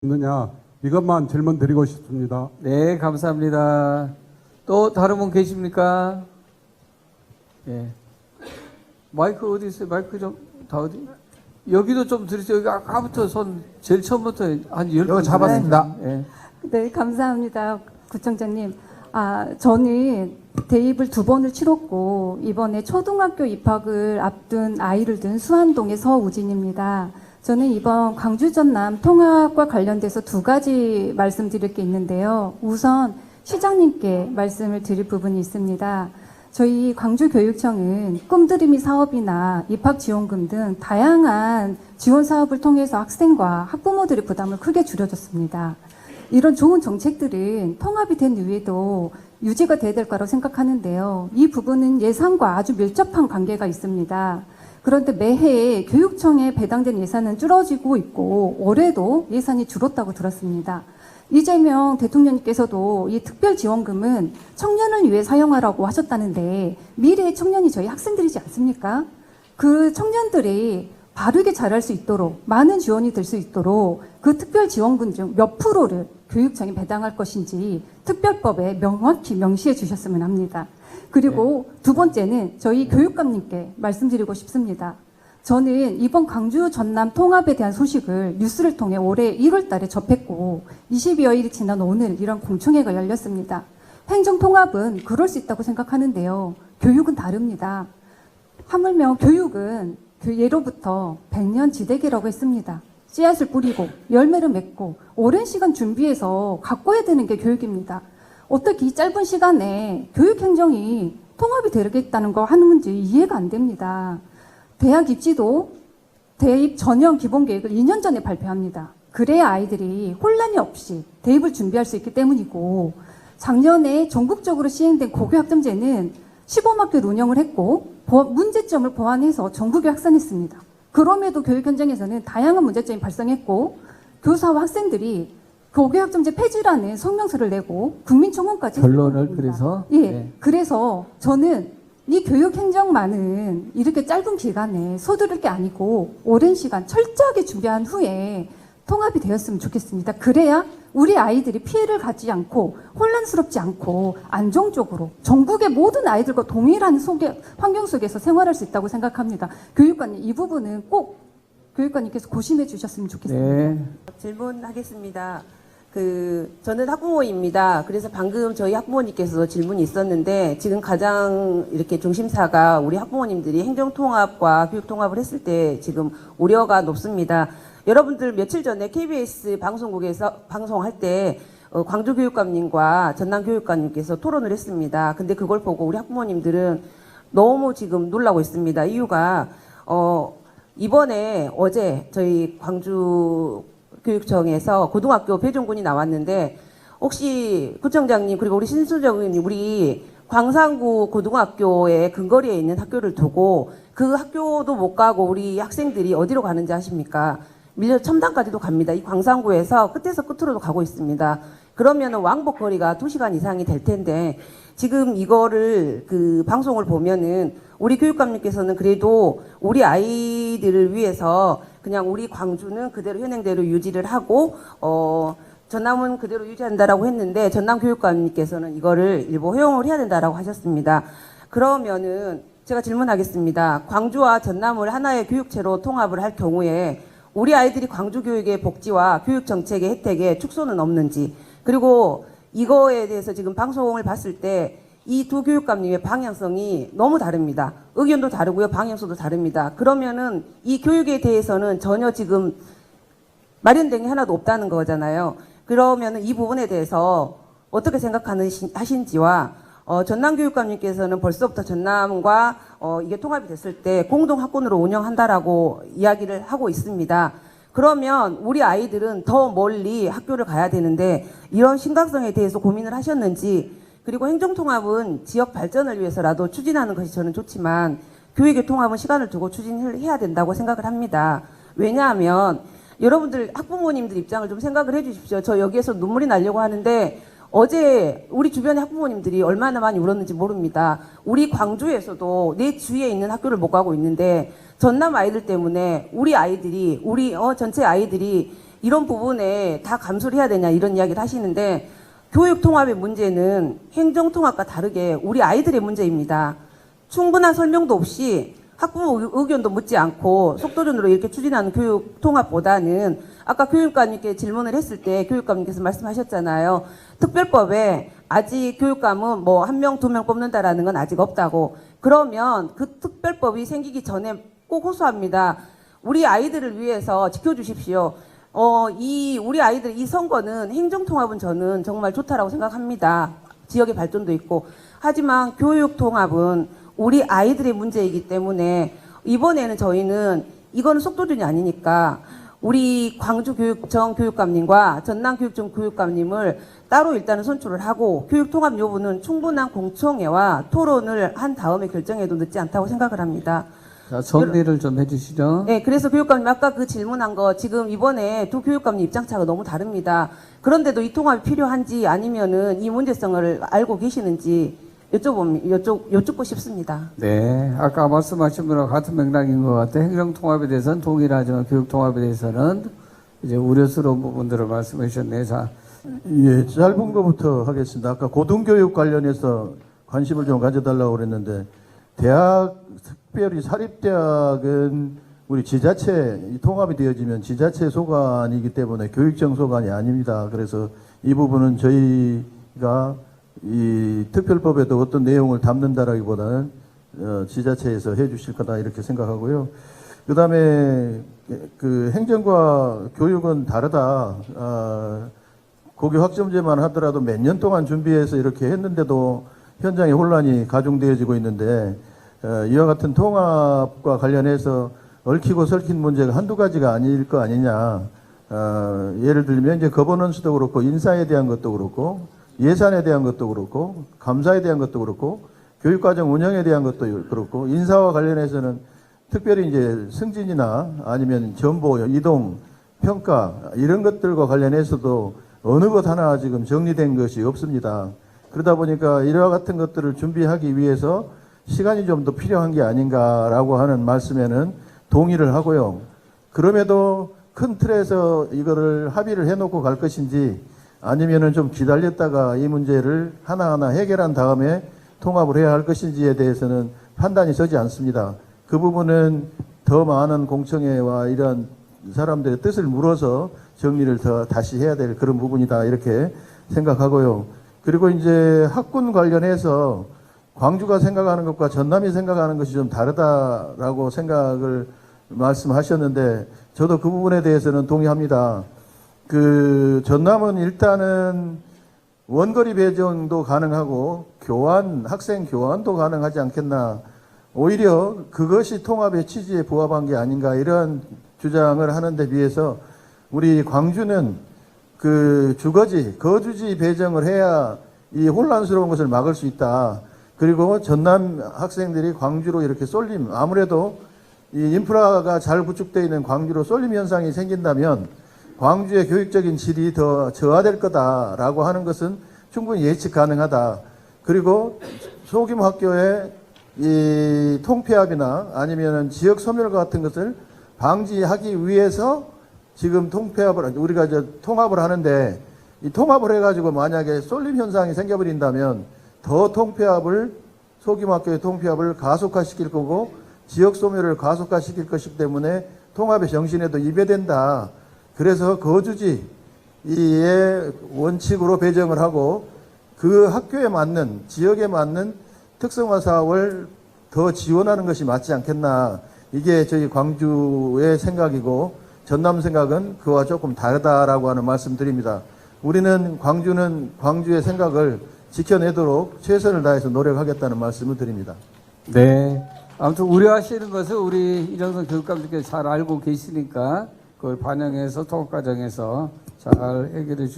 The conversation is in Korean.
있느냐 이것만 질문 드리고 싶습니다. 네, 감사합니다. 또 다른 분 계십니까? 예. 마이크 어디 있어요? 마이크 좀 다 어디? 여기도 좀 들으세요. 여기 아까부터 손 제일 처음부터 한 10분 여기 잡았습니다. 예. 네, 감사합니다. 구청장님. 저는 대입을 2번을 치렀고, 이번에 초등학교 입학을 앞둔 아이를 둔 수안동의 서우진입니다. 저는 이번 광주 전남 통합과 관련돼서 2가지 말씀드릴 게 있는데요. 우선 시장님께 말씀을 드릴 부분이 있습니다. 저희 광주교육청은 꿈드림이 사업이나 입학지원금 등 다양한 지원 사업을 통해서 학생과 학부모들의 부담을 크게 줄여줬습니다. 이런 좋은 정책들은 통합이 된 이후에도 유지가 돼야 될 거라고 생각하는데요. 이 부분은 예산과 아주 밀접한 관계가 있습니다. 그런데 매해 교육청에 배당된 예산은 줄어지고 있고 올해도 예산이 줄었다고 들었습니다. 이재명 대통령께서도 이 특별지원금은 청년을 위해 사용하라고 하셨다는데 미래의 청년이 저희 학생들이지 않습니까? 그 청년들이 바르게 자랄 수 있도록 많은 지원이 될 수 있도록 그 특별지원금 중 몇 프로를 교육청에 배당할 것인지 특별법에 명확히 명시해 주셨으면 합니다. 그리고 두 번째는 저희 교육감님께 말씀드리고 싶습니다. 저는 이번 광주 전남 통합에 대한 소식을 뉴스를 통해 올해 1월 달에 접했고 20여일이 지난 오늘 이런 공청회가 열렸습니다. 행정통합은 그럴 수 있다고 생각하는데요. 교육은 다릅니다. 하물며 교육은 예로부터 100년 지대계라고 했습니다. 씨앗을 뿌리고 열매를 맺고 오랜 시간 준비해서 가꿔야 되는 게 교육입니다. 어떻게 이 짧은 시간에 교육행정이 통합이 되겠다는 거 하는지 이해가 안 됩니다. 대학 입시도 대입 전형 기본계획을 2년 전에 발표합니다. 그래야 아이들이 혼란이 없이 대입을 준비할 수 있기 때문이고 작년에 전국적으로 시행된 고교학점제는 시범학교를 운영을 했고 문제점을 보완해서 전국에 확산했습니다. 그럼에도 교육 현장에서는 다양한 문제점이 발생했고 교사와 학생들이 고교학점제 폐지라는 성명서를 내고 국민청원까지 결론을 그래서 예, 그래서 저는 이 교육행정만은 이렇게 짧은 기간에 서두를 게 아니고 오랜 시간 철저하게 준비한 후에 통합이 되었으면 좋겠습니다. 그래야 우리 아이들이 피해를 갖지 않고 혼란스럽지 않고 안정적으로 전국의 모든 아이들과 동일한 환경 속에서 생활할 수 있다고 생각합니다. 교육관님 이 부분은 꼭 교육관님께서 고심해 주셨으면 좋겠습니다. 네. 질문하겠습니다. 저는 학부모입니다. 그래서 방금 저희 학부모님께서 질문이 있었는데 지금 가장 이렇게 중심사가 우리 학부모님들이 행정통합과 교육통합을 했을 때 지금 우려가 높습니다. 여러분들 며칠 전에 KBS 방송국에서 방송할 때 광주교육감님과 전남교육감님께서 토론을 했습니다. 근데 그걸 보고 우리 학부모님들은 너무 지금 놀라고 있습니다. 이유가 이번에 어제 저희 광주 교육청에서 고등학교 배정군이 나왔는데 혹시 구청장님 그리고 우리 신수정 의원님 우리 광산구 고등학교의 근거리에 있는 학교를 두고 그 학교도 못 가고 우리 학생들이 어디로 가는지 아십니까? 밀려 첨단까지도 갑니다. 이 광산구에서 끝에서 끝으로도 가고 있습니다. 그러면 왕복거리가 2시간 이상이 될 텐데 지금 이거를 방송을 보면은 우리 교육감님께서는 그래도 우리 아이들을 위해서 그냥 우리 광주는 그대로 현행대로 유지를 하고 전남은 그대로 유지한다라고 했는데 전남교육감님께서는 이거를 일부 허용을 해야 된다라고 하셨습니다. 그러면은 제가 질문하겠습니다. 광주와 전남을 하나의 교육체로 통합을 할 경우에 우리 아이들이 광주 교육의 복지와 교육 정책의 혜택에 축소는 없는지 그리고 이거에 대해서 지금 방송을 봤을 때 이 두 교육감님의 방향성이 너무 다릅니다. 의견도 다르고요. 방향성도 다릅니다. 그러면은 이 교육에 대해서는 전혀 지금 마련된 게 하나도 없다는 거잖아요. 그러면은 이 부분에 대해서 어떻게 생각하신지와 전남교육감님께서는 벌써부터 전남과 이게 통합이 됐을 때 공동학군으로 운영한다라고 이야기를 하고 있습니다. 그러면 우리 아이들은 더 멀리 학교를 가야 되는데 이런 심각성에 대해서 고민을 하셨는지 그리고 행정통합은 지역 발전을 위해서라도 추진하는 것이 저는 좋지만 교육의 통합은 시간을 두고 추진을 해야 된다고 생각을 합니다. 왜냐하면 여러분들 학부모님들 입장을 좀 생각을 해 주십시오. 저 여기에서 눈물이 나려고 하는데 어제 우리 주변의 학부모님들이 얼마나 많이 울었는지 모릅니다. 우리 광주에서도 내 주위에 있는 학교를 못 가고 있는데 전남 아이들 때문에 우리 아이들이 전체 아이들이 이런 부분에 다 감수를 해야 되냐 이런 이야기를 하시는데 교육 통합의 문제는 행정 통합과 다르게 우리 아이들의 문제입니다. 충분한 설명도 없이 학부모 의견도 묻지 않고 속도전으로 이렇게 추진하는 교육 통합보다는 아까 교육감님께 질문을 했을 때 교육감님께서 말씀하셨잖아요. 특별법에 아직 교육감은 뭐 1명, 2명 뽑는다라는 건 아직 없다고. 그러면 그 특별법이 생기기 전에 꼭 호소합니다. 우리 아이들을 위해서 지켜주십시오. 우리 아이들 이 선거는 행정통합은 저는 정말 좋다라고 생각합니다. 지역의 발전도 있고. 하지만 교육통합은 우리 아이들의 문제이기 때문에 이번에는 저희는 이거는 속도전이 아니니까 우리 광주교육청 교육감님과 전남교육청 교육감님을 따로 일단은 선출을 하고 교육통합 여부는 충분한 공청회와 토론을 한 다음에 결정해도 늦지 않다고 생각을 합니다. 자, 정리를 좀 해주시죠. 네, 그래서 교육감님 아까 그 질문한 거 지금 이번에 두 교육감님 입장차가 너무 다릅니다. 그런데도 이 통합이 필요한지 아니면은 이 문제성을 알고 계시는지 여쭙고 싶습니다. 네, 아까 말씀하신 분과 같은 맥락인 것 같아요. 행정통합에 대해서는 동일하지만 교육통합에 대해서는 이제 우려스러운 부분들을 말씀해 주셨네요. 자, 예, 짧은 것부터 하겠습니다. 아까 고등교육 관련해서 관심을 좀 가져달라고 그랬는데, 대학, 특별히 사립대학은 우리 지자체, 통합이 되어지면 지자체 소관이기 때문에 교육청 소관이 아닙니다. 그래서 이 부분은 저희가 이 특별법에도 어떤 내용을 담는다라기보다는 지자체에서 해주실 거다 이렇게 생각하고요. 그 다음에 그 행정과 교육은 다르다. 고교 학점제만 하더라도 몇 년 동안 준비해서 이렇게 했는데도 현장에 혼란이 가중되어지고 있는데 이와 같은 통합과 관련해서 얽히고 설킨 문제가 한두 가지가 아닐 거 아니냐. 예를 들면 이제 거버넌스도 그렇고 인사에 대한 것도 그렇고 예산에 대한 것도 그렇고 감사에 대한 것도 그렇고 교육과정 운영에 대한 것도 그렇고 인사와 관련해서는 특별히 이제 승진이나 아니면 전보, 이동, 평가 이런 것들과 관련해서도 어느 것 하나 지금 정리된 것이 없습니다. 그러다 보니까 이와 같은 것들을 준비하기 위해서 시간이 좀 더 필요한 게 아닌가라고 하는 말씀에는 동의를 하고요. 그럼에도 큰 틀에서 이거를 합의를 해놓고 갈 것인지 아니면은 좀 기다렸다가 이 문제를 하나하나 해결한 다음에 통합을 해야 할 것인지에 대해서는 판단이 서지 않습니다. 그 부분은 더 많은 공청회와 이러한 사람들의 뜻을 물어서 정리를 더 다시 해야 될 그런 부분이다 이렇게 생각하고요. 그리고 이제 학군 관련해서 광주가 생각하는 것과 전남이 생각하는 것이 좀 다르다라고 생각을 말씀하셨는데 저도 그 부분에 대해서는 동의합니다. 그 전남은 일단은 원거리 배정도 가능하고 학생 교환도 가능하지 않겠나. 오히려 그것이 통합의 취지에 부합한 게 아닌가 이런 주장을 하는데 비해서 우리 광주는 그 거주지 배정을 해야 이 혼란스러운 것을 막을 수 있다. 그리고 전남 학생들이 광주로 이렇게 쏠림, 아무래도 이 인프라가 잘 구축되어 있는 광주로 쏠림 현상이 생긴다면 광주의 교육적인 질이 더 저하될 거다라고 하는 것은 충분히 예측 가능하다. 그리고 소규모 학교의 이 통폐합이나 아니면 지역 소멸 같은 것을 방지하기 위해서 지금 우리가 이제 통합을 하는데 이 통합을 해가지고 만약에 쏠림 현상이 생겨버린다면 더 소규모 학교의 통폐합을 가속화시킬 거고 지역 소멸을 가속화시킬 것이기 때문에 통합의 정신에도 위배된다. 그래서 거주지의 원칙으로 배정을 하고 그 학교에 맞는 지역에 맞는 특성화 사업을 더 지원하는 것이 맞지 않겠나. 이게 저희 광주의 생각이고 전남 생각은 그와 조금 다르다라고 하는 말씀드립니다. 우리는 광주의 생각을 지켜내도록 최선을 다해서 노력하겠다는 말씀을 드립니다. 네. 아무튼 우려하시는 것을 우리 이정선 교육감님께서 잘 알고 계시니까 그걸 반영해서 통합 과정에서 잘 해결해 주려